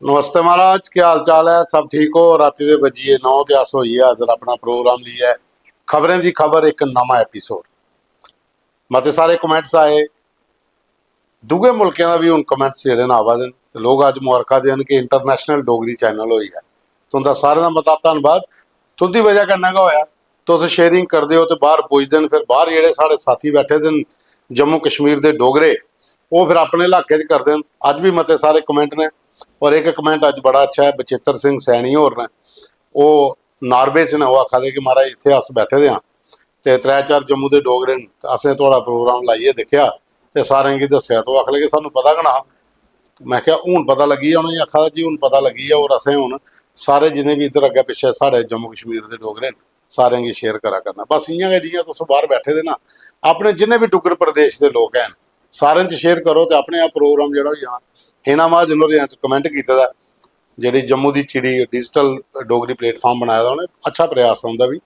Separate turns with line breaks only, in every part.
नमस्ते महाराज, क्या हाल चाल है? सब ठीक हो? राती दे बजिए 9 ते अस होइए अगर अपना प्रोग्राम लिया है खबरें दी खबर एक नवा एपीसोड। मते सारे कमेंट्स आए, दूए मुल्कें दा भी हुण कमेंट्स जेहड़े न आवा दे न ते लोग अज मुबारकां देन कि इंटरनेशनल डोगरी चैनल होई है। तुंदा सारें दा मता धन्नवाद, तुंदी वजह कन्नै गै होया। तुस शेयरिंग करदे हो ते बाहर पुजदे न, फिर बाहर जेहड़े साढ़े साथी बैठे दे न जम्मू कश्मीर दे डोगरे, वो फिर अपने इलाके च करदे न। अज भी मते सारे कमेंट ने और एक कमेंट अज बड़ा अच्छा है, बचित्र सिंह सैनी होर ने, वो नार्वे च ने, वो आखा दे कि महाराज इत्थे अस बैठे दे हाँ ते 3-4 जम्मू दे डोगरे न, असें थोड़ा प्रोग्राम लाइए दिक्खेआ ते सारें गी दस्सेआ तो आख लगे सानूं पता गै ना। मैं क्या हूँ पता लगी है? उन्होंने आखा जी हूँ पता लगी है और असें हूँ सारे जिन्हें भी इधर अग्गे पिछे साढ़े जम्मू कश्मीर के डोगरे न सारें गी शेयर करा करना। बस इयां गै जियां तुस बाहर बैठे दे ना, अपने जिन्हें भी डुग्गर प्रदेश के लोग हैं सारें च शेयर करो तो अपने आप प्रोग्राम जो हो जाना। हिना महाजन होरें कमेंट किया जी जम्मू की चिड़ी डिजिटल डोगरी प्लेटफॉर्म बनाया उन्हें, अच्छा प्रयास है उनका भी।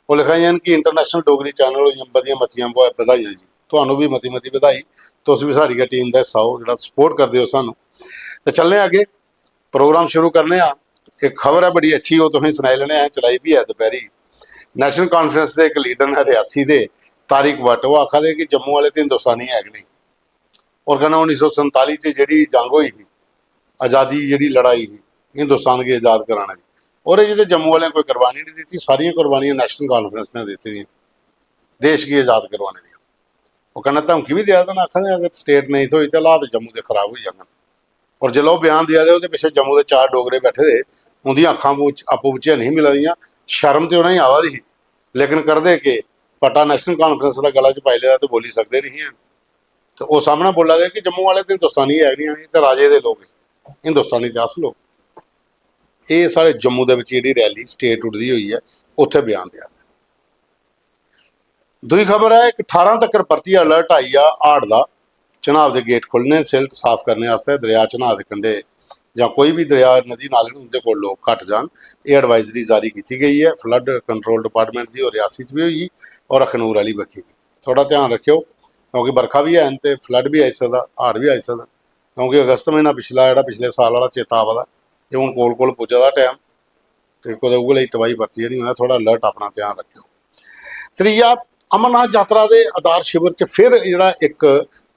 वो लिखाई कि इंटरनेशनल डोगरी चैनल बदिया मतियां बधाइयां जी, थानू भी मती मती बधाई, तुस भी साड़ी टीम का हिस्सा हो जो सपोर्ट करते हो सानू। तो चलने अगे प्रोग्राम शुरू करने। एक खबर है बड़ी अच्छी, वो तुसें सुनाई लेने हैं, चलाई भी है दोपहरी। नैशनल कॉन्फ्रेंस के एक लीडर ने रियासी के तारिक भट्ट, वो आखा दे कि जम्मू वाले तो हिंदुस्तानी है नहीं, और कहना 1947 जी जंग हुई थी, आज़ादी जी लड़ाई थी हिंदुस्तान की आज़ाद कराने की, और ये जम्मू वाले कोई कुर्बानी नहीं दी, सारिया कुर्बानियां नैशनल कॉन्फ्रेंस ने दी थी देश की आज़ाद करवाने दी। वो कहना धमकी भी दिया था ना, आखा अगर स्टेट नहीं तो हालात जम्मू के खराब हो जाएंगे। और जो वो बयान दिया वो पिछले जम्मू के 4 डोगरे बैठे थे, उनकी अखां आपू बिच्चे नहीं मिला दियां, शर्म तो उन्हें आवा दी, लेकिन करते कि पट्टा नैशनल कॉन्फ्रेंस का गला च पाई लिया तो बोली सकते नहीं हैं। तो वो सामने बोला गया कि जम्मू वाले तो हिंदुस्तानी है नहीं, तो राजे के लोग हिंदुस्तानी तो अस लोग। ये साढ़े जम्मू के जी रैली स्टेट उठती हुई है, उत्थे बयान दिया। दूई खबर है, एक 18 तक परतियै अलर्ट आई आ हाड़ का, चनाब के गेट खुलने, सिल्ट साफ करने वास्ते दरिया चनाब के कंढे या कोई भी दरिया नदी नाले उनके को लोग घट जान, ये एडवाइजरी जारी की गई है। फ्लड कंट्रोल डिपार्टमेंट की और रियासी भी हुई और अखनूर वाली बखी भी। थोड़ा ध्यान रखियो क्योंकि बरखा भी है तो फ्लड भी आई सकता, हाड़ भी आई सकता, क्योंकि अगस्त महीना पिछला जो पिछले साल वाला चेता आवा ये हूँ कोल पुजा का टाइम, तो कुछ उगले तबाही बरती नहीं होना, थोड़ा अलर्ट अपना ध्यान रखियो। त्रीया, अमरनाथ यात्रा के आधार शिविर च फिर जो एक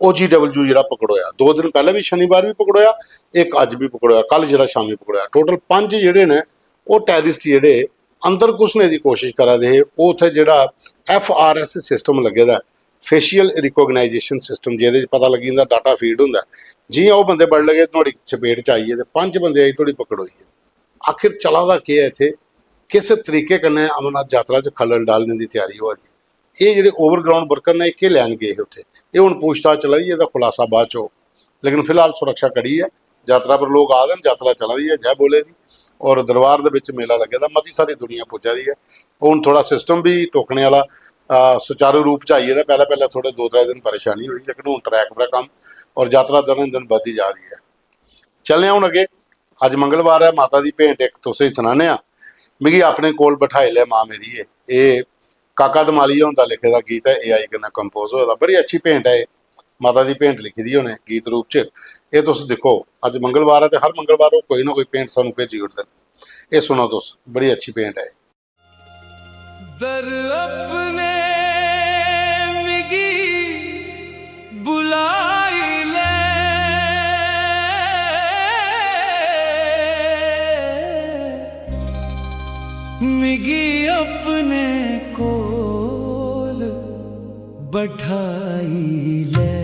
OGW जो पकड़ोया, 2 दिन पहले भी शनिवार भी पकड़ोया, एक अज भी पकड़ोया, कल जो शामी पकड़ोया। टोटल 5 जोड़े ने वो टैरिस्ट जोड़े अंदर घुसने की कोशिश करा दे। वो उत्थे जो FRS सिस्टम लगे दा, फेशियल रिकोगनाइजेशन सिस्टम, जिहदे पता लगी जंदा डाटा फीड हुंदा। जियां वो बंदे बड़ लगे थोड़ी चपेट च आइए, 5 बंदे आई थोड़ी पकड़ोई। आखिर चला दा केह् है इत्थे, किस तरीके कन्नै अमरनाथ यात्रा च खलल डालने की तैयारी हो रही है। ये जो ओवरग्राउंड वर्कर ने एक लैन गए उत्थे, ये हूँ पूछताछ चला दी, खुलासा बाद चो, लेकिन फिलहाल सुरक्षा कड़ी है। यात्रा पर लोग आ गए, यात्रा चला दी है जय बोले दी, और दरबार के मेला लगे दा, मती सारी दुनिया पुजा दी है। हूँ थोड़ा सिस्टम भी टोकने वाला सुचारू रूप च आइए, पहले पहले थोड़े 2-3 दिन परेशानी हुई, लेकिन हूँ ट्रैक पर कम और यात्रा दिन दिन बढ़ती जा रही है। चलने हूँ अगे, अज मंगलवार है, माता की भेंट एक तुसें सुनाने। मिगी अपने कोल बैठाई ले माँ मेरी, ये काका दमाली होंदा लिखे दा गीत है, AI कन्नै कंपोज होया, बड़ी अच्छी भेंट है। माता की भेंट लिखी दी उन्हें गीत रूप च, ये तुस देखो। अज मंगलवार है तो हर मंगलवार वो कोई ना कोई भेंट सानू भेजी उठदे, ये सुनो तुस, बड़ी अच्छी भेंट है।
दर अपने मिगी बुलाई ले, मिगी अपने कोल बैठाई ले।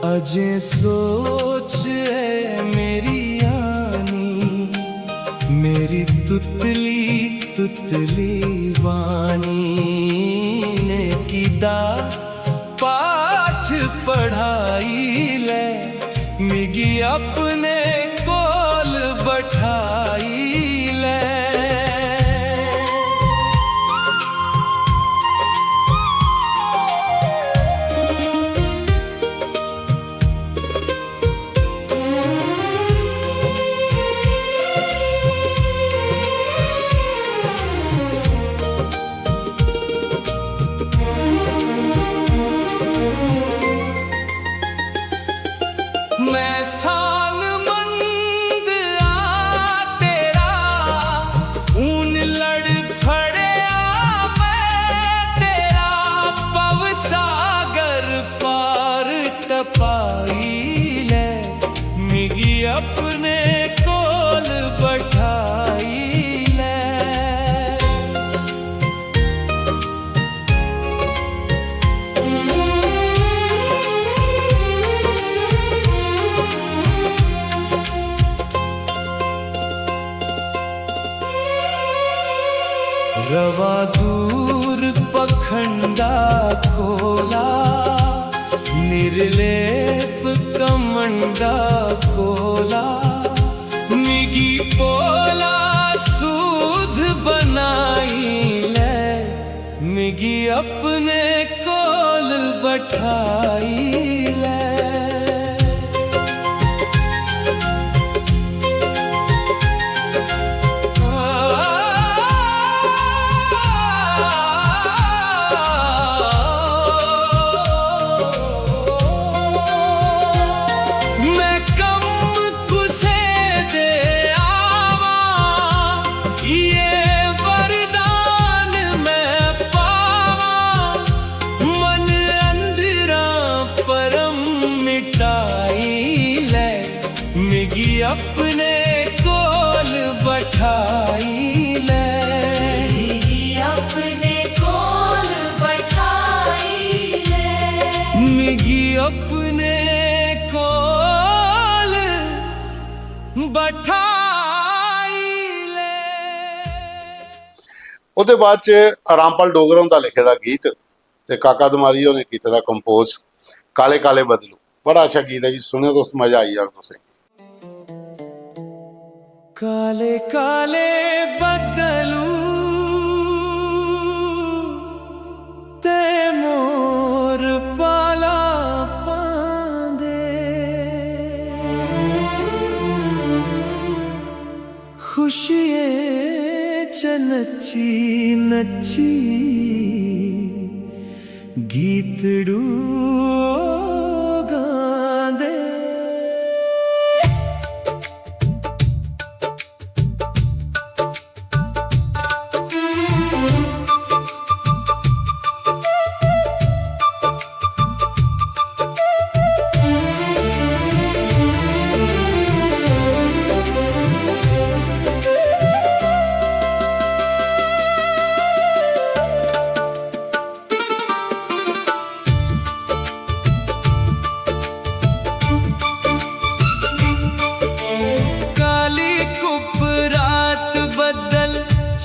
अजे सोच है मेरी आनी, मेरी तुतली तुतली वानी ने किदा पाठ पढ़ाई ले, मिगी अपने कोल बैठाई ले। एहसानमंद आ तेरा, ऊन लड़ फड़या मैं तेरा, पव सागर पार टपाई ले, मिगी अपने कोल बैठाई ले। रवा दूर पखंडा खोला, निर्लेप कमंडा खोला, मिगी पोला सूध बनाई ले, मिगी अपने कोल बैठाई ले। मैं कम कुसे दे आवा, ये वरदान मैं पावा, मन अंधरा परम मिटाई ले, मिगी अपने कोल बैठाई ले, मिगी अपने कोल बैठाई ले, मिगी अपने कोल बैठाई ले।
ਉਹਦੇ ਬਾਅਦ ਚ ਰਾਮਪਾਲ ਡੋਗਰਾ ਦਾ ਲਿਖੇ ਦਾ ਗੀਤ ਤੇ ਕਾਕਾ ਦਮਾਰੀਓ ਨੇ ਕੀਤਾ ਦਾ ਕੰਪੋਜ਼ ਕਾਲੇ ਕਾਲੇ ਬਦਲੂ। ਬੜਾ ਅੱਛਾ ਗੀਤ ਹੈ ਜੀ, ਸੁਣਿਓ ਦੋਸਤ, ਮਜ਼ਾ ਆਈ ਯਾਰ ਤੁਸੀਂ।
काले काले बदलू ते मोर पाला पांदे, खुशिए च नची नची गीतड़ू गांदे। काली कुप रात बदल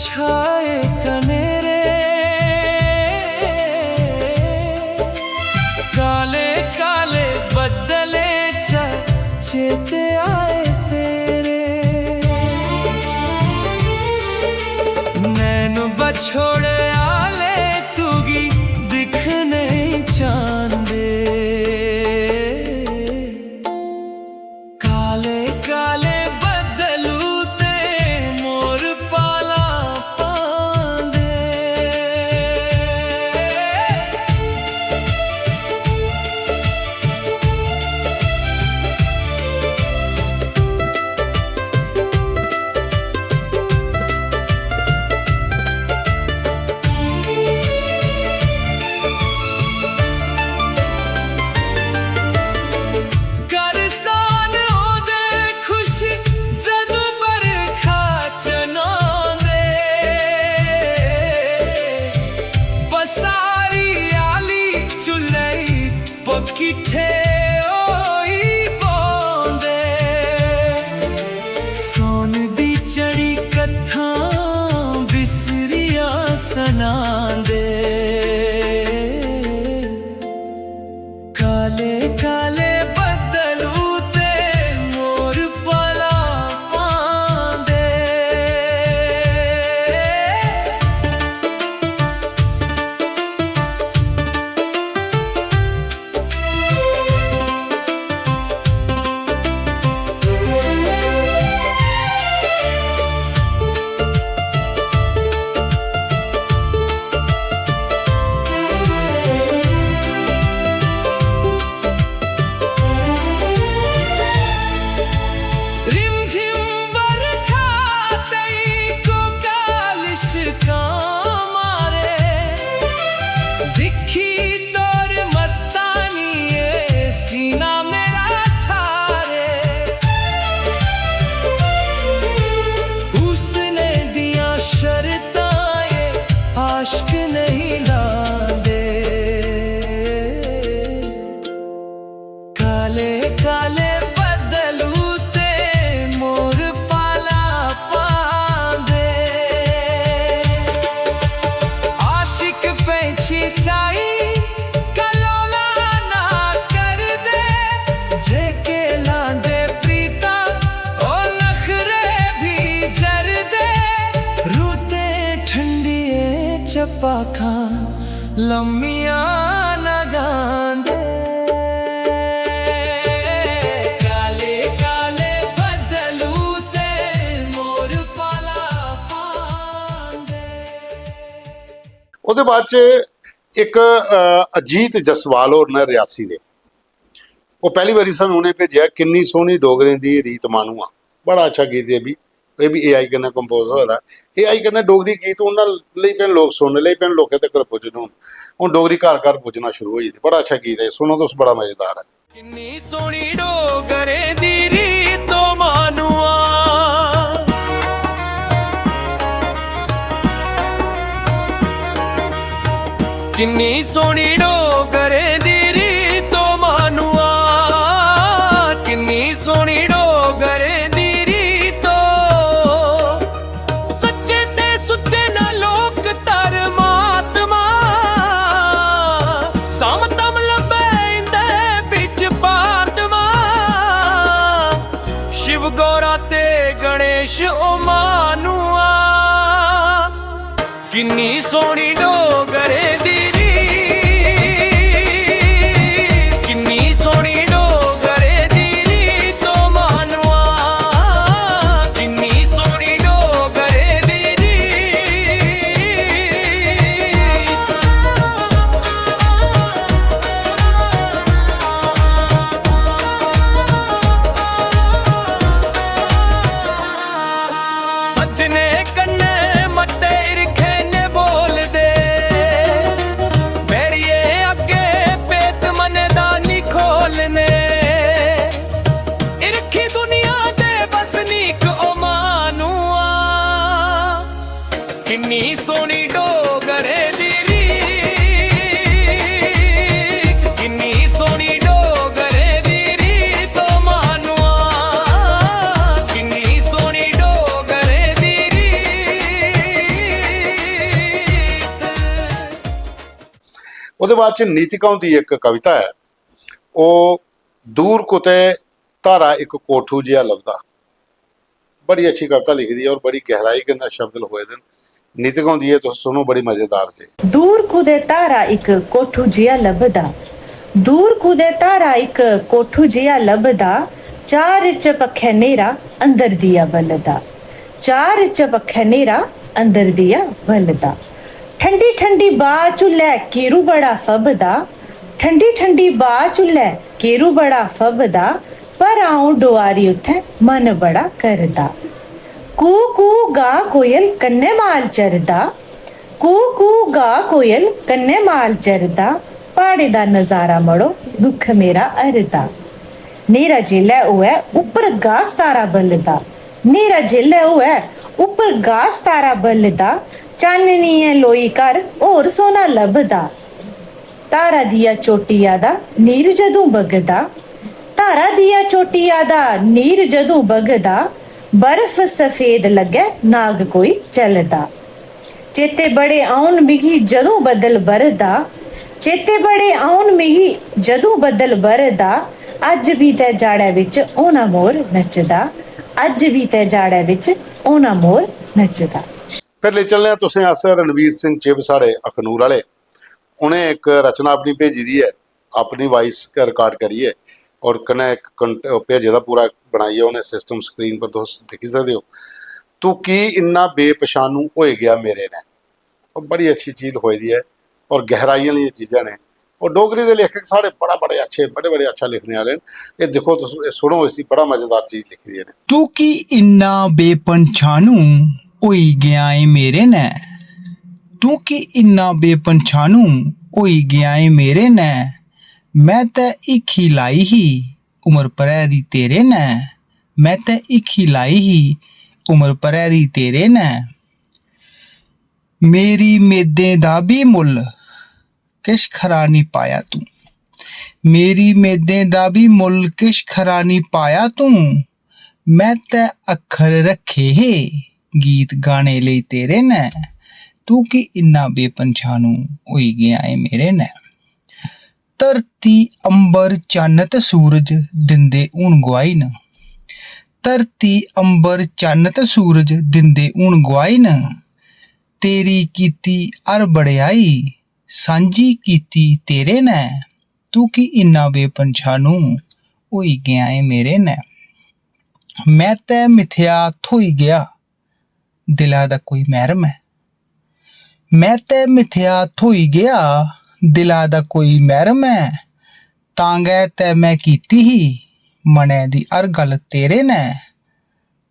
छाए कनेरे, काले काले बदले चेते आए तेरे, नैन बछोड़े आले तुगी दिख नहीं चांदे, काले काले बदलू ते मोर पाला पांदे। पाखां लम्मियां ना गांदे काले काले बदलू ते मोर पाला पांदे।
ਉਹਦੇ ਬਾਅਦ ਚ ਇੱਕ ਅਜੀਤ ਜਸਵਾਲ ਹੋਰ ਨੇ ਰਿਆਸੀ ਦੇ, ਉਹ ਪਹਿਲੀ ਵਾਰੀ ਸਾਨੂੰ ਉਹਨੇ ਭੇਜਿਆ ਕਿੰਨੀ ਸੋਹਣੀ ਡੋਗਰੇ ਦੀ ਰੀਤ ਮਾਨੂਆ। ਬੜਾ ਅੱਛਾ ਗੀਤ ਹੈ ਵੀ, ਇਹ ਵੀ AI कन्नै कंपोज होया। AI कन्नै डोगरी गीत उन्होंने ਲਈ पैन लोग सुनने ਲਈ पैन लोगों तक पुज्जन हूँ डोगरी घर घर पुज्जना शुरू हो जाती। बड़ा अच्छा गीत है, सुनो तो बड़ा मजेदार है।
किन्नी सोहनी डोगरे दी रीत मानुआ किन्नी सोहनी डोगरे दी रीत मानुआ किन्नी सोहनी डोगरे दी रीत सच्चे ते सुच्चे ना लोक धर्मात्मा समतम लभे इंदे बिच पात्मा शिव गौरा ते गणेश ओ मानुआ किन्नी सोहनी डोगरे दी सजने कन्ने मट्टे इरखे ने बोल दे मेरिए अगे पेत मने दानी खोलने इरखी दुनिया दे बसनीक ओ मानुआ किन्नी सोहनी डोगरे दी रीत किन्नी सोहनी डोगरे दी रीत ओ मानुआ किन्नी सोहनी डोगरे दी
ਉਹਦੇ ਬਾਅਦ ਚ ਨੀਤਿਕਾਂ ਦੀ ਇੱਕ ਕਵਿਤਾ ਹੈ, ਉਹ ਦੂਰ ਕੁਤੇ ਧਾਰਾ ਇੱਕ ਕੋਠੂ ਜਿਹਾ ਲੱਭਦਾ। ਬੜੀ ਅੱਛੀ ਕਵਿਤਾ ਲਿਖਦੀ ਹੈ ਔਰ ਬੜੀ ਗਹਿਰਾਈ ਕੇ ਨਾਲ ਸ਼ਬਦ ਹੋਏ ਨੇ। ਨੀਤਿਕਾਂ ਦੀ ਹੈ तो सुनो, बड़ी मजेदार से।
दूर कुदे तारा एक कोठू जिया लभदा दूर कुदे तारा एक कोठू जिया लभदा चार चपखे नेरा अंदर दिया बलदा चार चपखे नेरा अंदर दिया बलदा ठंडी ठंडी बा चुल्ले केरू बड़ा फबदा ठंडी ठंडी बा चुल्ले केरू बड़ा फबदा पर आऊं डुआरी उथे मन बड़ा करदा कू कू गा कोयल कन्ने माल चरदा कू कू गा कोयल कन्ने माल चरदा पहाड़े दा नजारा मड़ो दुख मेरा अरदा नीरा जिले ओए ऊपर गास तारा बलदा नीरा जिले ओए ऊपर गास तारा बलदा चाननी है लोई कर और सोना लभदा तारा दिया चोटिया दा नीर जदों बगदा तारा दिया चोटिया दा नीर जदों बगदा बर्फ सफेद लगे नाग कोई चलदा चेते बड़े आउन मिगी जदों बदल बरदा चेते बड़े आउन मिगी जदों बदल बरदा अज भी ते जाड़े विच ओना मोर नचदा अज भी ते जाड़े विच ओना मोर नचदा।
फिर ले चलने तुसें अस रणवीर सिंह चिब साढ़े अखनूर वाले, उन्हें एक रचना अपनी भेजी दी है, अपनी वॉइस रिकॉर्ड करी है और कन्नै एक भेजे दा पूरा बनाई है उन्हें सिस्टम स्क्रीन पर तुस दिखी सकते हो। तू की इन्ना बेपछानू होए गया मेरे ने, और बड़ी अच्छी चीज़ होई दी है और गहराई वाली चीज़ां ने। और डोगरी के लेखक साढ़े बड़े अच्छा लिखने वाले ये देखो तुस सुनो, इसकी बड़ा मजेदार चीज़ लिखी दी है।
तू की इन्ना बेपछानू होई गया है मेरे ने तू की इन्ना बेपछानू होई गया है मेरे ने मैं ते एक ही लाई ही उम्र परेरी तेरे ने मैं ते एक ही लाई ही उम्र परेरी तेरे ने मेरी मेदें दा भी मुल किश खरा नहीं पाया तू मेरी मेदें दा भी मुल किश खरा नहीं पाया तू मैं ते अखर रखे है गीत गाने ले तेरे ने तू की इन्ना बेपछानू होई गया है मेरे ने धरती अंबर चन्न ते सूरज दिंदे हून गवाही न धरती अंबर चन्न ते सूरज दिंदे हून गवाही न तेरी कीती अर बड़ियाई सांझी कीती तेरे ने तू की इन्ना बेपंछानू होई गया है मेरे ने मैं ते मिथ्या थोई गया दिला दा कोई महरम है मैं ते मिथ्या थोई गया दिला दा कोई महरम है तांगै ते मैं कीती ही मने दी हर गल तेरे ने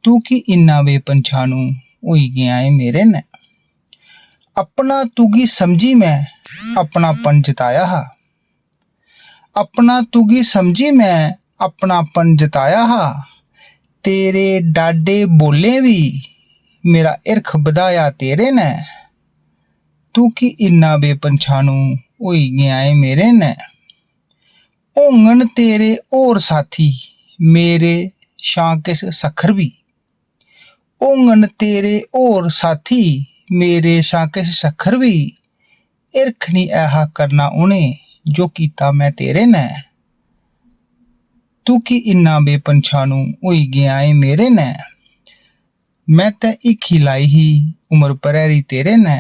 तू की इन्ना बेपंछानू होई गया है मेरे ने अपना तुगी समझी मैं अपनापन जताया हा अपना तुगी समझी मैं अपनापन जताया हा तेरे डाडे बोले भी मेरा इरख बधाया तेरे ने तू की इन्ना बेपंछानू होई गया है मेरे ने होंगन तेरे और साथी मेरे शां किस सखर भी होंगन तेरे और साथी मेरे शां किस सखर भी इरख नहीं ऐहा करना उन्हें जो कीता मैं तेरे ने तू की इन्ना बेपंछानू होई गया है मेरे ने मैं ते एक ही लाई ही उम्र परेरी तेरे ने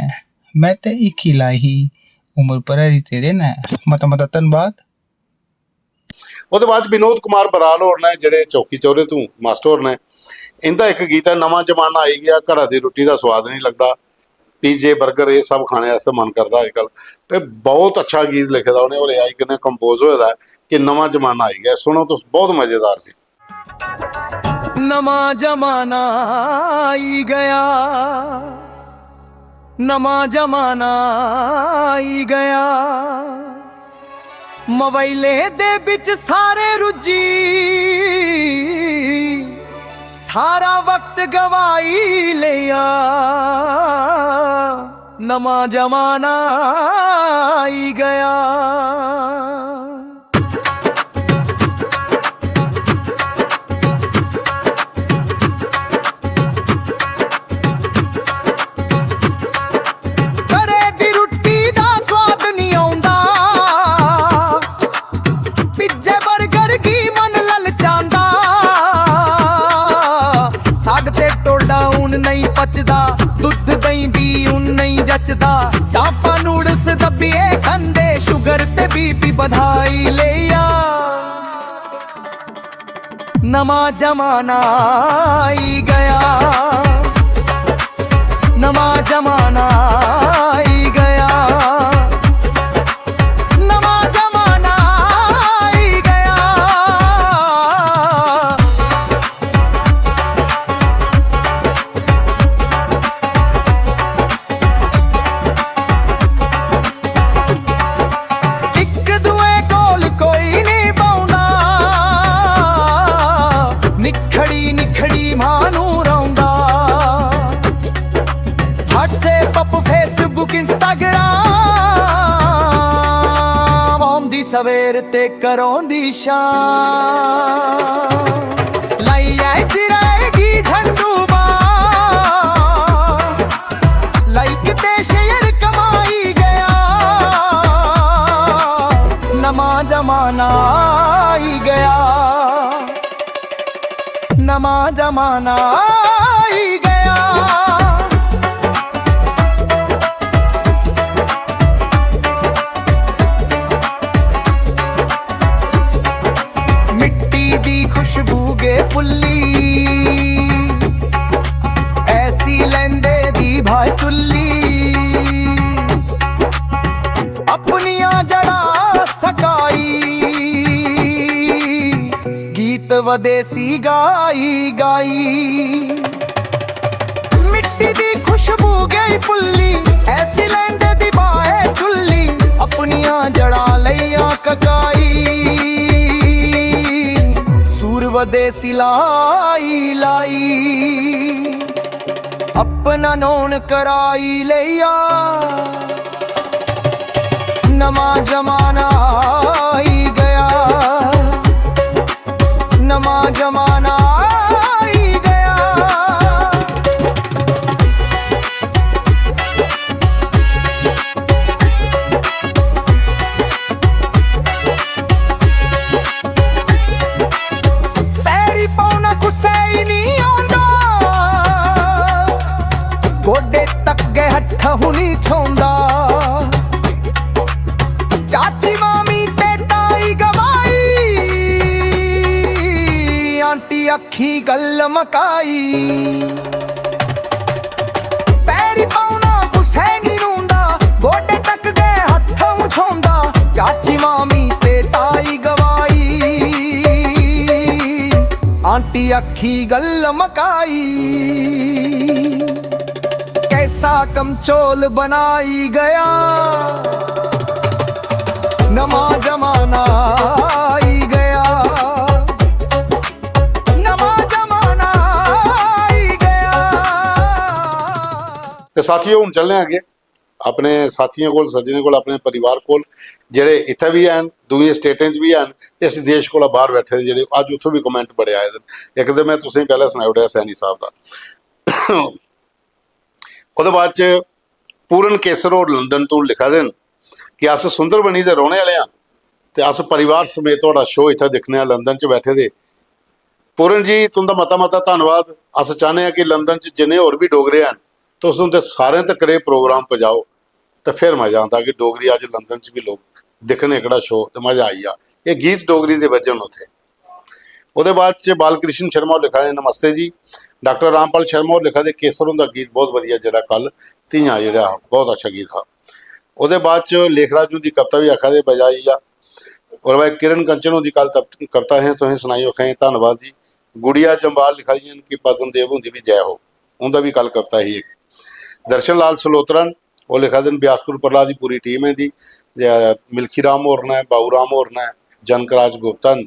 मैं ते एक ही लाई ही उम्र परेरी तेरे ने मता धन्नवाद।
ਉਹਦੇ ਬਾਅਦ ਵਿਨੋਦ ਕੁਮਾਰ ਬਰਾਲ ਹੋਰ ਨੇ ਜਿਹੜੇ ਚੌਕੀ ਚੌਰੇ ਤੋਂ ਮਾਸਟਰ ਹੋਰ ਨੇ ਇਹਦਾ ਇੱਕ ਗੀਤ ਹੈ ਨਵਾਂ ਜ਼ਮਾਨਾ ਆਈ ਗਿਆ ਘਰਾਂ ਦੀ ਰੋਟੀ ਦਾ ਸਵਾਦ ਨਹੀਂ ਲੱਗਦਾ ਪੀਜੇ 버ਗਰ ਇਹ ਸਭ ਖਾਣੇ ਵਾਸਤੇ ਮਨ ਕਰਦਾ ਅੱਜ ਕੱਲ ਤੇ ਬਹੁਤ ਅੱਛਾ ਗੀਤ ਲਿਖਦਾ ਉਹਨੇ ਔਰ AI ਕਿਨੇ ਕੰਪੋਜ਼ ਹੋਇਆ ਦਾ ਕਿ ਨਵਾਂ ਜ਼ਮਾਨਾ ਆਈ ਗਿਆ ਸੁਣੋ ਤਾਂ ਬਹੁਤ ਮਜ਼ੇਦਾਰ ਸੀ।
ਨਵਾਂ ਜ਼ਮਾਨਾ ਆਈ ਗਿਆ ਨਵਾਂ ਜ਼ਮਾਨਾ ਆਈ ਗਿਆ ਮੋਬਾਈਲੇ ਦੇ ਵਿੱਚ ਸਾਰੇ ਰੁੱਝੀ ਸਾਰਾ ਵਕਤ ਗਵਾਈ ਲਿਆ ਨਵਾਂ ਜ਼ਮਾਨਾ ਆਈ ਗਿਆ नहीं पचदा दुध दही भी उन नहीं जचदा चापा नूडल्स दबिए खंदे शुगर ते बीपी बधाई लिया नवा जमाना आई गया नवा जमाना आई गया नवा जमाना आई गया सवेर ते करोंदी शाम लाई ऐसी रहेगी झंडूबा लाइक ते शेयर कमाई गया नमा जमाना आई गया नमा जमाना आई गया खुशबू गे पुल्ली ऐसी लेंदे दी भाई चुल्ली अपनिया जड़ा सकाई गीत वदेसी गाई गाई मिट्टी दी खुशबू गई पुल्ली ऐसी लेंदे दी भाई चुल्ली अपनिया जड़ा लैया ककाई वदेसी लाई लाई अपना नौन कराई लिया नवा जमाना आई गया नवा जमाना आई गया ਅੱਖੀ ਗੱਲ ਮਕਾਈ ਪੈਰੀ ਪਾਉਣਾ ਗੁੱਸੇ ਨਹੀਂ ਰੋਂਦਾ ਗੋਡੇ ਟੱਕ ਗਏ ਹੱਥੋਂ ਛੋਂਦਾ ਚਾਚੀ ਮਾਮੀ ਤੇ ਤਾਈ ਗਵਾਈ ਆਂਟੀ ਅੱਖੀ ਗੱਲ ਮਕਾਈ कैसा कमचोल बनाई गया नमा जमाना आई गया नमा जमाना आई गया।
ਤੇ ਸਾਥੀਓ ਹੁਣ ਚੱਲਨੇ ਅੱਗੇ ਆਪਣੇ ਸਾਥੀਆਂ ਕੋਲ ਸੱਜਣੇ ਕੋਲ ਆਪਣੇ ਪਰਿਵਾਰ ਕੋਲ ਜਿਹੜੇ ਇੱਥੇ ਵੀ ਹਨ ਦੂਜੀਆਂ ਸਟੇਟਾਂ 'ਚ ਵੀ ਹਨ ਤੇ ਅਸੀਂ ਦੇਸ਼ ਕੋਲ ਬਾਹਰ ਬੈਠੇ ਨੇ ਜਿਹੜੇ ਅੱਜ ਉੱਥੋਂ ਵੀ ਕਮੈਂਟ ਬੜੇ ਆਏ ਨੇ। ਇੱਕ ਤਾਂ ਮੈਂ ਤੁਸੀਂ ਪਹਿਲਾਂ ਸੁਣਾਇਆ ਉੜਿਆ ਸੈਣੀ ਸਾਹਿਬ ਦਾ ਉਹਦੇ ਬਾਅਦ ਚ ਪੂਰਨ ਕੇਸਰ ਔਰ ਲੰਡਨ ਤੋਂ ਲਿਖਾ ਦੇਣ ਕਿ ਅਸ ਸੁੰਦਰਬਨੀ ਦੇ ਰਹਿਣੇ ਵਾਲੇ ਆ ਤੇ ਅਸ ਪਰਿਵਾਰ ਸਮੇਤ ਤੁਹਾਡਾ ਸ਼ੋਅ ਇੱਥੇ ਦੇਖਣੇ ਆ ਲੰਡਨ ਚ ਬੈਠੇ ਦੇ। ਪੂਰਨ ਜੀ ਤੁੰਦਾ ਮਤਾ ਧੰਨਵਾਦ। ਅਸ ਚਾਹੁੰਦੇ ਆ ਕਿ ਲੰਡਨ ਚ ਜਿੰਨੇ ਹੋਰ ਵੀ ਡੋਗਰੇ ਹਨ ਤੁਸੀਂ ਤੇ ਸਾਰਿਆਂ ਤੱਕ ਇਹ ਪ੍ਰੋਗਰਾਮ ਪਹੁੰਚਾਓ ਤੇ ਫਿਰ ਮਜ਼ਾ ਆਉਂਦਾ ਕਿ ਡੋਗਰੀ ਅੱਜ ਲੰਡਨ ਚ ਵੀ ਲੋਕ ਦੇਖਣੇ ਕਿਹੜਾ ਸ਼ੋਅ ਤੇ ਮਜ਼ਾ ਆਈ ਆ। ਇਹ ਗੀਤ ਡੋਗਰੀ ਦੇ ਵੱਜਣ ਉੱਥੇ। ਉਹਦੇ ਬਾਅਦ ਚ ਬਾਲਕ੍ਰਿਸ਼ਨ ਸ਼ਰਮਾ ਲਿਖਾ ਹੈ ਨਮਸਤੇ ਜੀ। ਡਾਕਟਰ ਰਾਮਪਾਲ ਸ਼ਰਮਾ और लिखा दे केसरों का गीत बहुत वधिया ਜਿਹੜਾ ਕੱਲ ਧੀਆਂ ਜਿਹੜਾ बहुत अच्छा गीत था। ਉਹਦੇ ਬਾਅਦ ਚ ਲੇਖਰਾਜੂ ਦੀ ਕਵਿਤਾ ਵੀ ਆਖਾ ਦੇ ਬਜਾਈ ਆ और भाई किरण कंचनों की कल कविता है तुसें सुनाई औखे धन्नवाद जी। गुड़िया जंबाल लिखाई कि पदम देव होंदी भी जय हो उनका भी कल कविता ही एक। दर्शन लाल सलोत्रा वो लिखा दिन बियासपुर प्रला की पूरी टीम है जी। मिल्खी राम होरना है बाऊ राम होरना है जनकराज गुप्तन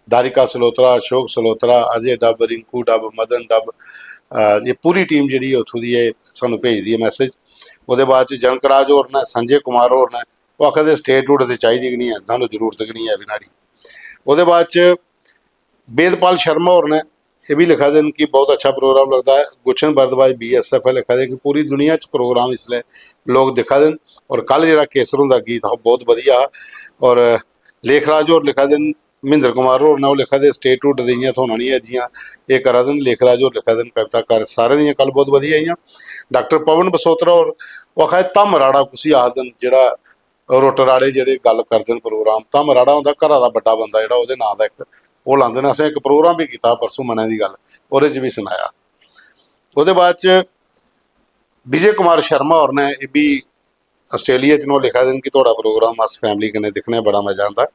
दारिका सलोत्रा अशोक सलोत्रा अजय डब रिंकू डब मदन डब ये पूरी टीम जी उतों की सानू भेजती है मैसेज। वो बाद जनकराज होरना संजय कुमार होरना वो आखिर स्टेट रूट तो चाहिए कि नहीं है सानू जरूरत कि नहीं है बिनाड़ी। वो बाद बेदपाल शर्मा होरना ये भी लिखा देन कि बहुत अच्छा प्रोग्राम लगता है। गुलशन भरद्वाज BSF है लिखा दे कि पूरी दुनिया प्रोग्राम इसलिए लोग दिखा देन और कल जो केसरों का गीत बहुत वधिया। और लेखराज और लिखा देन महेंद्र कुमार होर ने लिखा दे स्टेट रूट दियाँ थोना नहीं अजियाँ ये करा देन। लेखराज और लिखा देन कविता कर सारे दियाँ कल बहुत वधिया आईयां। डॉक्टर पवन बसोत्रा और वो आखा तम राड़ा कुछ आख दिन जोड़ा रुट राड़े जोड़े गल करते हैं प्रोग्राम तम राड़ा होंगे घर का बड़ा बंदा जो नाम का एक वो लाते हैं। असें एक प्रोग्राम भी किया परसों मने की गल और भी सुनाया। वो बाद विजय कुमार शर्मा और ने ये भी आस्ट्रेलिया च लिखा देन कि थोड़ा प्रोग्राम अस फैमिली कन्नै दिखने बड़ा मजा आता।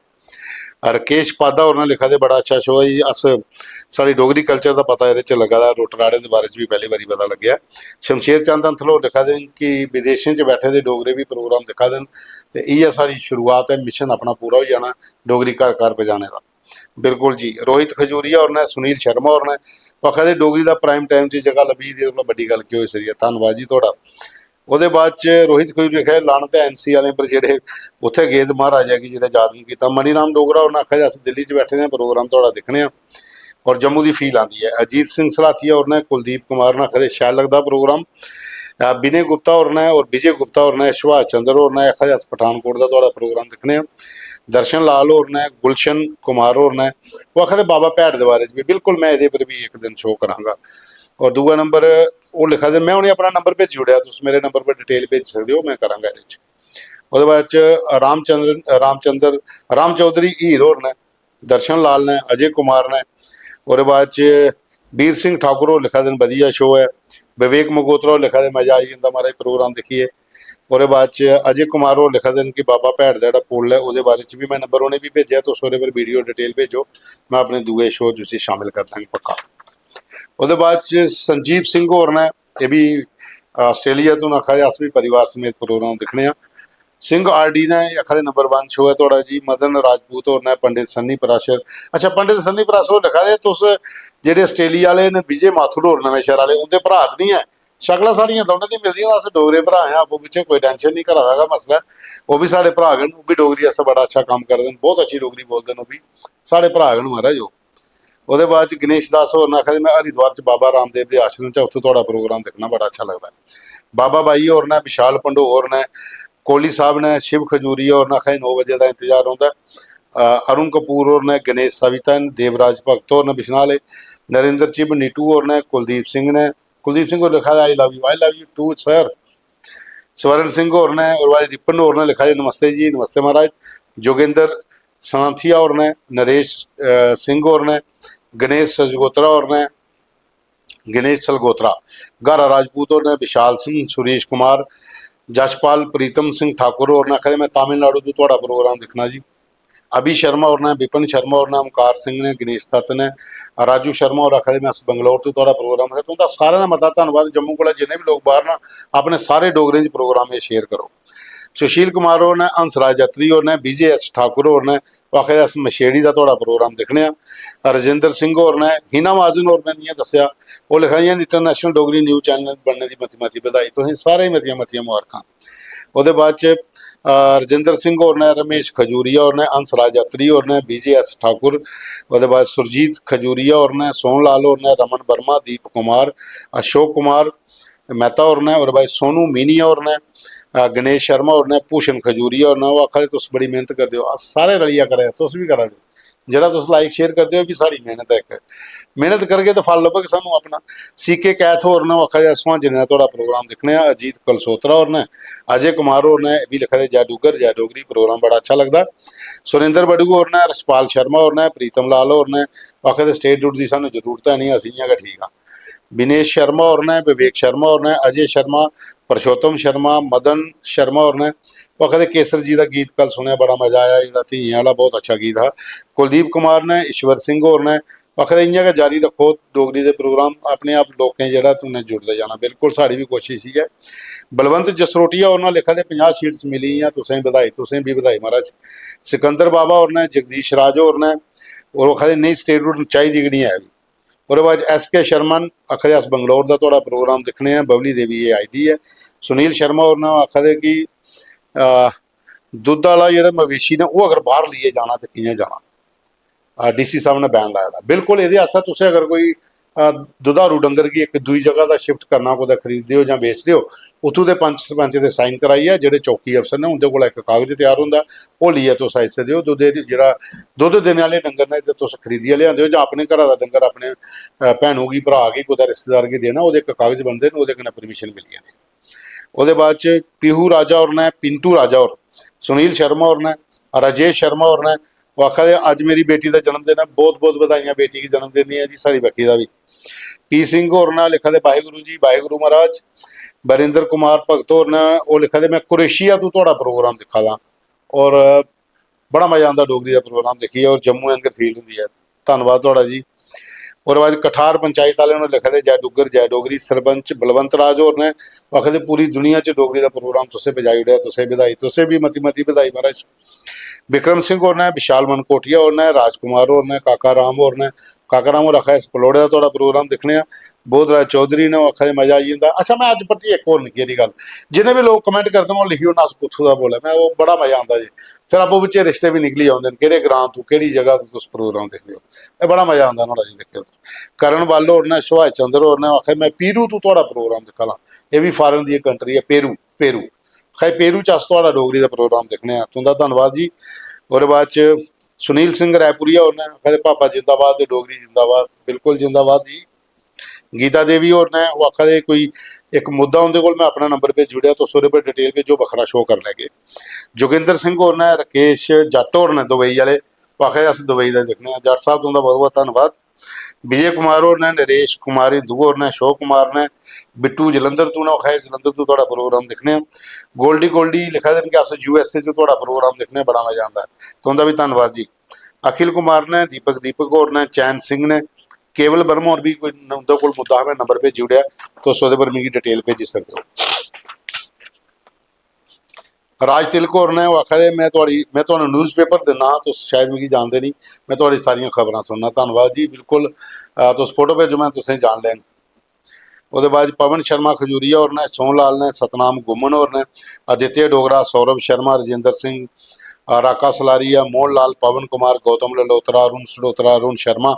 राकेश पादा और ने लिखा दे बड़ा अच्छा शो है जी। अस साड़ी डोगरी कल्चर का पता ये लगा दा रुट राड़े के बारे भी पहली बारी पता लग्या। शमशेर चंद अंथलो लिखा देन कि विदेशों च बैठे दे डोगरे भी प्रोग्राम दिखा देन तो यह साड़ी शुरुआत है मिशन अपना पूरा हो जाना डोगरी घर घर पजाने का। बिल्कुल जी। रोहित खजूरिया और ने सुनील शर्मा और ने आखा दे डोगरी का प्राइम टाइम से जगह लभी दी बड़ी गल क्यों होई सही है धन्नवाद जी थोड़ा। वो बाद रोहित खजूरी लिखा लानत है NC वाले पर जेडे उत्थे गेद महाराजा की जो याद नहीं किया। मनीराम डोगरा और आखा अस दिल्ली बैठे हैं प्रोग्राम थोड़ा देखने और जम्मू की फील आती है। अजीत सिंह सलाथिया और ने कुलदीप कुमार ने आखा शायद लगता प्रोग्राम। विनय गुप्ता और ने और विजय गुप्ता और ने सुभाष चंद्र और ने आखा अस पठानकोट का थोड़ा प्रोग्राम देखने। दर्शन लाल और ने गुलशन कुमार और ने वो आखा बाबा भैड़ के बारे भी बिल्कुल मैं ये पर भी एक दिन शो कराँगा। और दूआ नंबर वो लिखा दे मैं उन्हें अपना नंबर भेज जुड़िया तुम मेरे नंबर पर डिटेल भेज सकते हो मैं कराँगा ये। वो बाद राम चौधरी हीर और ने दर्शन लाल ने अजय कुमार ने और बाद बीर सिंह ठाकुर और लिखा दिन वधिया शो है। विवेक मगोत्रा और लिखा दे मजा आई जाता हमारा प्रोग्राम देखिए। और बाद अजय कुमार और लिखा दिन कि बाबा भैड़ का जो पुल है वो बारे भी मैं नंबर उन्हें भी भेजा तो उस पर वीडियो डिटेल भेजो मैं अपने दूए शो तुम शामिल कर देंगे पक्का। वो बाद संजीव सिंह और ने ये भी आस्ट्रेलिया तो आखा अस भी परिवार समेत प्रोग्राम दिखने। सिंह RD ने आखा नंबर 1 शो है थोड़ा जी। मदन राजपूत और ने पंडित सन्नी पराशर अच्छा पंडित सन्नी पराशर लिखा दे तुस जेडे आस्ट्रेलिया वाले ने विजय माथुर और नवे शहर वाले उनके भरा नहीं है शक्ल साड़ियाँ दोनों की मिलती अस डोगरे भरा हैं आपो पिछे कोई टेंशन नहीं घरा का मसला वो भी साढ़े भरा गए वो भी डोगरी वास्ते बड़ा अच्छा काम करते हैं बहुत अच्छी डोगरी बोलते हैं वो भी साढ़े भरा गए महाराज। वो बाद गणेश दास और ने आखा मैं हरिद्वार च बाबा रामदेव के आश्रम च उत्थे थोड़ा प्रोग्राम देखना बड़ा अच्छा लगता है। बाबा बाई और ने विशाल पंडोर ने कोहली साहब ने शिव खजूरी और ने आखा 9 बजे का इंतजार होंगे। अरुण कपूर और ने गणेश सविता ने देवराज भगत और ने बिशनाले नरेंद्र चिब नीटू और ने कुलदीप सिंह को लिखा I love you too sir. Swaran Singh और ने और भाई रिपन और ने लिखा है नमस्ते जी नमस्ते महाराज। जोगेंद्र सनाथिया और ने नरेश सिंह और ने गणेश सजगोत्रा और ने गणेश सलगोत्रा, गारा राजपूत और ने विशाल सिंह, सुरेश कुमार, जसपाल प्रीतम सिंह ठाकुर और ने आखिर मैं तमिलनाडु तो थोड़ा प्रोग्राम दिखना जी। अभी शर्मा और ने विपिन शर्मा और ने ओमकार सिंह ने, गणेश दत्त ने, राजू शर्मा और आखिर मैं बंगलौर तो थोड़ा प्रोग्राम है। तुंदा सारे का मता धन्यवाद। जम्मू को जिन्हें भी लोग बाहर ना अपने सारे डोगरे च प्रोग्राम ये शेयर करो। सुशील कुमार और ने, हंसराज यात्री और ने, विजय एस ठाकुर और ने आखिर अस मछेड़ी का थोड़ा प्रोग्राम दिखने। रजिंदर सिंह और ने, हिना महाजन और ने जियां दस्सिया वो लिखाइया इंटरनेशनल डोगरी न्यूज़ चैनल बनने की मती मती बधाई, तुसें सारे मतियां मतियां मुबारकां। ਉਹਦੇ ਬਾਅਦ ਚ रजिंदर सिंह और ने, रमेश खजूरिया और ने, हंसराज यात्री और ने, विजय एस ठाकुर, ਉਹਦੇ बाद सुरजीत खजूरिया और ने, सोनलाल और ने, रमन वर्मा, दीप कुमार, अशोक कुमार मेहता और ने, और भाई सोनू मीनिया और ने, गणेश शर्मा और ने, भूषण खजूरिया और ने। वो आखा तुस बड़ी मेहनत करते हो, सारे रलिया करें, तुस भी करा दो, जरा तुस लाइक शेयर करते हो भी साड़ी मेहनत है। एक मेहनत करके तो फल लभग सानू अपना। सीके कैथ होर ने आखा जा सुहा जिन्हें थोड़ा प्रोग्राम दिखने। अजीत कलसोत्रा और ने, अजय कुमार और ने भी लिखा है जय डुगर जय डोगरी, प्रोग्राम बड़ा अच्छा लगता। सुरेंद्र बड़ू और ने, रसपाल शर्मा और ने, प्रीतम लाल और ने आखा स्टेट डूट की सानू जरूरत है नहीं, असी इं ठीक हाँ। विनेश शर्मा और ने, विवेक शर्मा और ने, अजय शर्मा, परशोत्तम शर्मा, मदन शर्मा और ने वो कहते केसर जी का गीत कल सुनिया, बड़ा मजा आया, जो धीया वाला बहुत अच्छा गीत था। कुलदीप कुमार ने, ईश्वर सिंह और ने आखिर इं गै जारी रखो डोगरी के प्रोग्राम, अपने आप लोगों जो तुमने जुड़ते जाना, बिल्कुल साड़ी भी कोशिश ही है। बलवंत जसरोटिया और लिखा दे 50 शीट्स मिली हैं, तुसें बधाई, तुसें भी बधाई महाराज। सिकंदर बाबा और ने, जगदीश राज और ने और आखा नहीं स्टेट रूट चाहिए कि नहीं है भी। और बाद एस के शर्मन आखा अस बंगलौर का थोड़ा प्रोग्राम दिखने हैं, बबली देवी ये आई डी है। सुनील शर्मा और ने आखा दे कि दुध वाला जो मवेशी ने वो अगर बाहर लिए जाना तो किए जाना, DC साहब ने बैन लाया था। बिल्कुल ये तुम अगर कोई दुधारू डंगर की एक दूई जगह का शिफ्ट करना को खरीदते हो या बेचते हो, उतों के पंच सरपंच के साइन कराइए, जोड़े चौकी अफसर ने उनके को एक कागज तैयार होंगे, वो लिए तुम आई सकते हो। जो दुध देने वाले डंगर ने तुम खरीदिए लिया हो, अपने घर का डंगर अपने भैनों की भरा की कुछ रिश्तेदार की देना, वो एक कागज बनते हैं, वो परमिशन मिली जाती। वो बाद पीहू राजा और ने, पिंटू राजा और सुनील शर्मा और ने, राजेश शर्मा और ने वो आखा अज मेरी बेटी का जन्मदिन है, बहुत बहुत बधाइयां बेटी की जन्मदिन है जी, साड़ी बक्की का भी। पी सिंह और ने लिखा दे वाहिगुरु जी वाहिगुरु महाराज। बरिंदर कुमार भगत और ने वो लिखा दे मैं कुरेशिया तो थोड़ा प्रोग्राम दिखा दा और बड़ा मजा आता डोगरी का प्रोग्राम देखिए और जम्मू एंगर फील होंगी है, धन्यवाद थोड़ा जी। और बाद कठार पंचायत वाले उन्होंने लिखा दे जय डुगर जय डोगरी। सरपंच बलवंत राज और ने आखिर पूरी दुनिया च डोगरी का प्रोग्राम तुसें बजाई उड़िया, तुसें बधाई, तुसें भी मती मती बधाई महाराज। विक्रम सिंह और ने, विशाल मनकोटिया और ने, राजकुमार और ने, काका राम और ने, काका राम और आखा इस पलौड़े का थोड़ा प्रोग्राम दिखने। बोध राज चौधरी ने आखा मजा आई जाता। अच्छा मैं अज प्रति एक और निकी गल, जिन्हें भी लोग कमेंट करते हैं वो लिखियो ना कुथों का बोले, मैं वो बड़ा मजा आता जी। फिर आपो बच्चे रिश्ते भी निकली आते हैं, कि ग्रां तू कि जगह तो प्रोग्राम देखते हो, ये बड़ा मजा आता ना जी देखे। करण वाल और ने, सुभाष चंद्र और ने आखा मैं पेरू तू थोड़ा प्रोग्राम दिखा ला, ये भी फॉरन की कंट्री है पेरू, पेरू खैर पेरू च अस थोड़ा डोगरी का प्रोग्राम दिखने। तुंदा धन्यवाद जी। और बाद सुनील सिंह रायपुरिया और ने आखा पापा जिंदाबाद तो डोगरी जिंदाबाद, बिल्कुल जिंदाबाद जी। गीता देवी और ने वो आखा दे कोई एक मुद्दा उनके को मैं अपना नंबर पे जुड़िया तो उसके पर डिटेल के जो बखरा शो कर लेंगे। जोगिंदर सिंह और ने, राकेश जट और ने दुबई वाले वो आखा अस दुबई का देखने। जट साहब तुंदा बहुत बहुत धन्यवाद। विजय कुमार और ने, नरेश कुमार हिंदू और ने, अशोक कुमार ने, बिट्टू जलंधर तू ने आखा जलंधर तो थोड़ा प्रोग्राम दिखने। गोल्डी गोल्डी लिखा दिन कि अस USA से थोड़ा प्रोग्राम दिखने, बड़ा मजा आता है, तुंदा भी धन्यवाद जी। अखिल कुमार ने, दीपक और ने, चैन सिंह ने, केवल वर्मा और भी कोई उनके को मुद्दा मैं नंबर पे जुड़िया तो उस पर मिगी डिटेल भेजी सकते हो। राज तिलक और ने वो आखा मैं तो न्यूज़ पेपर दिना तो शायद मिगी जानते नहीं, मैं थोड़ी सारिया खबरां सुनना, धन्यवाद जी। बिल्कुल तुस फोटो भेजो मैं तुसें जान लैन। वो बाद पवन शर्मा खजूरिया और ने, सोनलाल ने, सतनाम गुमन और ने, आदित्य डोगरा, सौरभ शर्मा, राजेंद्र सिंह, राका सलारिया, मोहन लाल, पवन कुमार, गौतम ललोत्रा, अरुण सडोत्रा, अरुण शर्मा,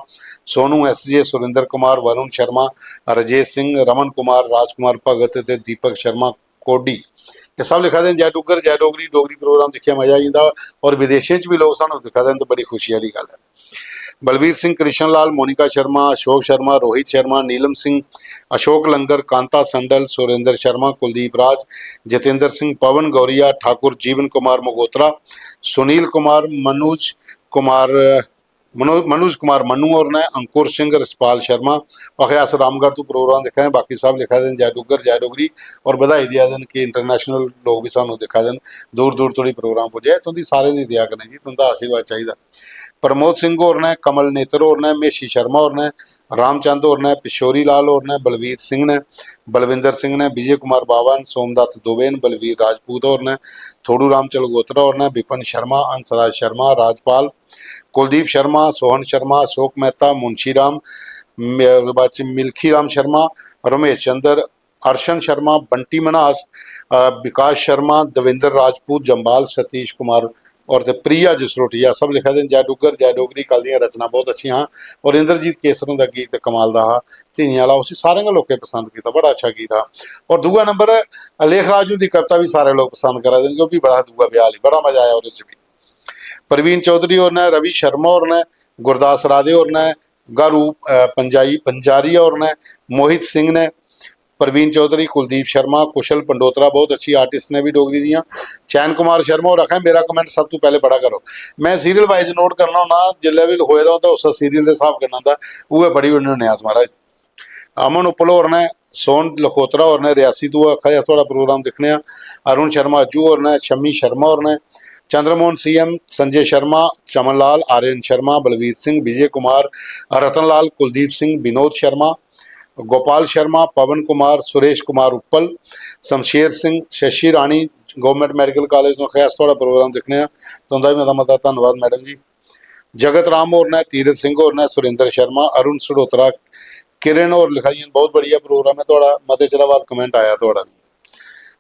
सोनू SJ, सुरेंद्र कुमार, वरुण शर्मा, राजेश सिंह, रमन कुमार, राजकुमार भगत ते दीपक शर्मा कोडी, ये सब लिखा दें जय डुगर जय डोगरी। डोगरी प्रोग्राम दिखिया मजा आई जाता और विदेशों भी लोग सानू दिखा दें तो बड़ी खुशी वाली गल है। बलवीर सिंह, कृष्ण लाल, मोनिका शर्मा, अशोक शर्मा, रोहित शर्मा, नीलम सिंह, अशोक लंगर, कांता संडल, सुरेंद्र शर्मा, कुलदीप राज, जतेंद्र सिंह, पवन गौरिया, ठाकुर जीवन कुमार मगोत्रा, सुनील कुमार, मनोज कुमार मनोज कुमार मन्नू और ने, अंकुर सिंह, रसपाल शर्मा अखयास रामगढ़ तो प्रोग्राम दिखा दें, बाकी सब लिखा दें जय डुग्गर जय डोगरी और बधाई दिया दें कि इंटरनेशनल लोग भी सानू दिखा दें, दूर दूर तोड़ी प्रोग्राम पुजे तुंदी सारे दी दिया करें जी, तुंदा आशीर्वाद चाहिए। प्रमोद सिंह और ने, कमल नेत्र और ने, मेशी शर्मा और ने, रामचंद और ने, पिशोरी लाल और ने, बलवीर सिंह ने, बलविंदर सिंह ने, विजय कुमार बावन, सोमदत्त दुबेन, बलवीर राजपूत और ने, थोड़ू राम चलगोत्रा और ने, विपिन शर्मा, अंसराज शर्मा, राजपाल, कुलदीप शर्मा, सोहन शर्मा, अशोक मेहता, मुंशी राम, मिल्खी राम शर्मा, रमेश चंद्र, अर्शन शर्मा, बंटी मनास, विकास शर्मा, दविंदर राजपूत, जंबाल, सतीश कुमार और ते प्रिया जसरोटिया सब लिखा दें जय डुग्गर जय डोगरी। कल दी रचना बहुत अच्छी हाँ और इंद्रजीत केसरों का गीत कमाल का हा, धीनिया वाला उसी सारे लोगों पसंद किया, बड़ा अच्छा गीत हा। और दूआ नंबर लेखराज की कविता भी सारे लोग पसंद करा दें, जो भी बड़ा दूआ ब्याह बड़ा मजा आया और भी। प्रवीण चौधरी और ने, रवि शर्मा और ने, गुरदास राधे और ने, गारू पंजारी और ने, मोहित सिंह ने, प्रवीण चौधरी, कुलदीप शर्मा, कुशल पंडोत्रा बहुत अच्छी आर्टिस्ट ने भी डोगरी दियाँ, चैन कुमार शर्मा और रखा मेरा कमेंट सब तो पहले पढ़ा करो। मैं सीरियल वाइज नोट करना होना जिले भी होएदा होंदा उस सीरियल के हिसाब करना होंदा वो बड़ी होने होने आस महाराज। अमन उपल और ने, सोन लखोत्रा और ने, रियासी तो आखा थोड़ा प्रोग्राम दिखने, अरुण शर्मा अज्जू और ने, शमी शर्मा और ने, चंद्रमोहन सीएम, संजय शर्मा, चमन लाल, आर्यन शर्मा, बलवीर सिंह, विजय कुमार, रतन लाल, कुलदीप सिंह, विनोद शर्मा, गोपाल शर्मा, पवन कुमार, सुरेश कुमार उपल, शमशेर सिंह, शशि राणी गवर्नमेंट मैडिकल कॉलेज तो खास थोड़ा प्रोग्राम दिखने तो मेरा मता धन्यवाद मैडम जी। जगत राम और ने, तीरथ सिंह और ने, सुरेंद्र शर्मा, अरुण सडोत्रा, किरण और लिखाई बहुत बढ़िया प्रोग्राम है थोड़ा, मते चला बाद कमेंट आया थोड़ा भी।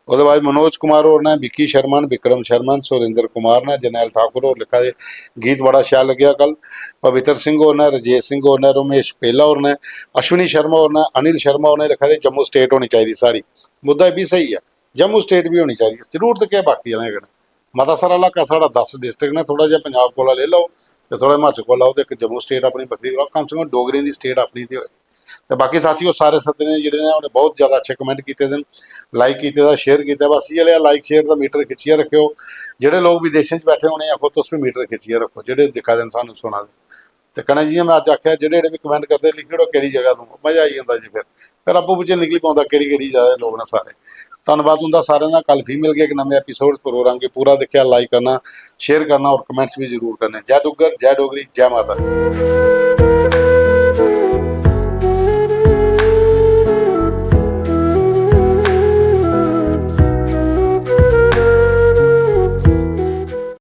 उसके बाद मनोज कुमार और ने, विक्की शर्मा, विक्रम शर्मा, सुरेंद्र कुमार ने, जरनैल ठाकुर और लिखा दे गीत बड़ा शैल लग्या कल। पवित्र सिंह और ने, रजेश सिंह और ने, रमेश पेला और ने, अश्विनी शर्मा और ने, अनिल शर्मा और ने लिखा दे जम्मू स्टेट होनी चाहिए साड़ी, मुद्दा भी सही है, जम्मू स्टेट भी होनी चाहिए, जरूरत क्या बाकी वाले कड़े मता सारा इलाका साढ़ा 10 डिस्ट्रिक्ट ने, थोड़ा जहा पंजाब कोला ले लो तो थोड़ा हिमाचल को लाओ तो एक जम्मू स्टेट अपनी बखरी लाओ, कम से कम डोगरी की स्टेट अपनी तो होए। तो बाकी साथियों सारे सत्ते ने जिहड़े ने उन्हें बहुत ज़्यादा अच्छे कमेंट किए दिन, लाइक किए, शेयर किया, बस ये लाइक शेयर का मीटर खिच्चिए रखियो। जोड़े लोग विदेशों बैठे होने आखो तुस भी मीटर खिच्चिए रखो, जोड़े दिखा दें सानू सुना दें। तो कहना जी मैं अज आख्या जोड़े भी कमेंट करते लिखिड़ो कि जगह तो मज़ा आई जाता जी, फिर आपू पिछे निकली पाता कि ज़्यादा लोग ने सारे। धन्यवाद होंगे सारे का, कल फिर मिल गए एक नवे एपीसोड प्रोग्राम के, पूरा देखा, लाइक करना, शेयर करना और कमेंट्स भी जरूर करने। जय डुग्गर जय डोगरी जय माता।